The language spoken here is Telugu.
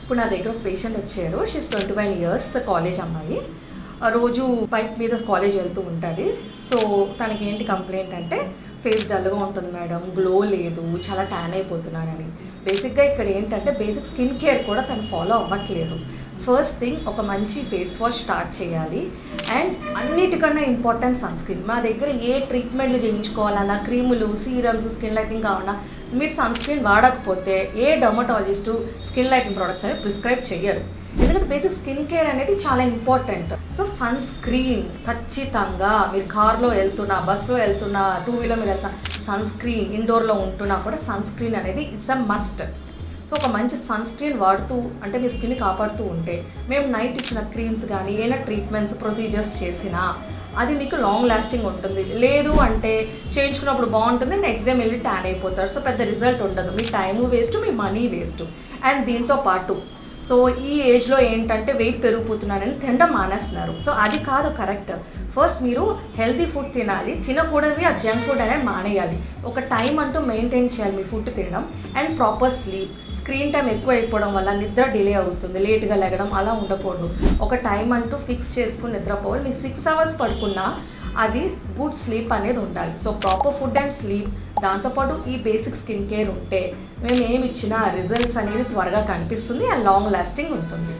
ఇప్పుడు నా దగ్గర ఒక పేషెంట్ వచ్చారు. షీస్ 21 ఇయర్స్, కాలేజ్ అమ్మాయి. రోజు బైక్ మీద కాలేజ్ వెళ్తూ ఉంటుంది. సో తనకి ఏంటి కంప్లైంట్ అంటే ఫేస్ డల్గా ఉంటుంది మేడం, గ్లో లేదు, చాలా ట్యాన్ అయిపోతున్నానని. బేసిక్గా ఇక్కడ ఏంటంటే బేసిక్ స్కిన్ కేర్ కూడా తను ఫాలో అవ్వట్లేదు. ఫస్ట్ థింగ్, ఒక మంచి ఫేస్ వాష్ స్టార్ట్ చేయాలి. అండ్ అన్నిటికన్నా ఇంపార్టెంట్ సన్ స్క్రీన్. మా దగ్గర ఏ ట్రీట్మెంట్లు చేయించుకోవాలన్నా, క్రీములు, సీరమ్స్, స్కిన్ లైటింగ్ కావాలన్నా మీరు సన్ స్క్రీన్ వాడకపోతే ఏ డర్మటాలజిస్టు స్కిన్ లైటింగ్ ప్రోడక్ట్స్ అనేది ప్రిస్క్రైబ్ చేయరు. ఎందుకంటే బేసిక్ స్కిన్ కేర్ అనేది చాలా ఇంపార్టెంట్. సో సన్ స్క్రీన్ ఖచ్చితంగా మీరు కార్లో వెళ్తున్నా, బస్సులో వెళ్తున్నా, 2 వీలర్ మీద వెళ్తున్నా, సన్ స్క్రీన్, ఇండోర్లో ఉంటున్నా కూడా సన్ స్క్రీన్ అనేది ఇట్స్ అ మస్ట్. సో ఒక మంచి సన్ స్క్రీన్ వాడుతూ అంటే మీ స్కిన్ని కాపాడుతూ ఉంటే మేము నైట్ ఇచ్చిన క్రీమ్స్ కానీ ఏమైనా ట్రీట్మెంట్స్ ప్రొసీజర్స్ చేసినా అది మీకు లాంగ్ లాస్టింగ్ ఉంటుంది. లేదు అంటే చేయించుకున్నప్పుడు బాగుంటుంది, నెక్స్ట్ డే వెళ్ళి ట్యాన్ అయిపోతారు. సో పెద్ద రిజల్ట్ ఉండదు, మీ టైము వేస్ట్, మీ మనీ వేస్ట్. అండ్ దీంతో పాటు సో ఈ ఏజ్లో ఏంటంటే వెయిట్ పెరిగిపోతున్నారని తినడం మానేస్తున్నారు. సో అది కాదు కరెక్ట్. ఫస్ట్ మీరు హెల్తీ ఫుడ్ తినాలి, తినకూడదు ఆ జంక్ ఫుడ్ అనేది మానేయాలి. ఒక టైం అంటూ మెయింటైన్ చేయాలి మీ ఫుడ్ తినడం. And proper sleep. Screen time ఎక్కువ అయిపోవడం వల్ల నిద్ర డిలే అవుతుంది, లేట్గా లెగడం అలా ఉండకూడదు. ఒక టైం అంటూ ఫిక్స్ చేసుకుని నిద్రపోవాలి. మీకు 6 అవర్స్ పడుకున్నా అది గుడ్ స్లీప్ అనేది ఉండాలి. So proper food and sleep, దాంతోపాటు ఈ బేసిక్ స్కిన్ కేర్ ఉంటే మేము ఏమి ఇచ్చినా రిజల్ట్స్ అనేది త్వరగా కనిపిస్తుంది అండ్ లాంగ్ లాస్టింగ్ ఉంటుంది.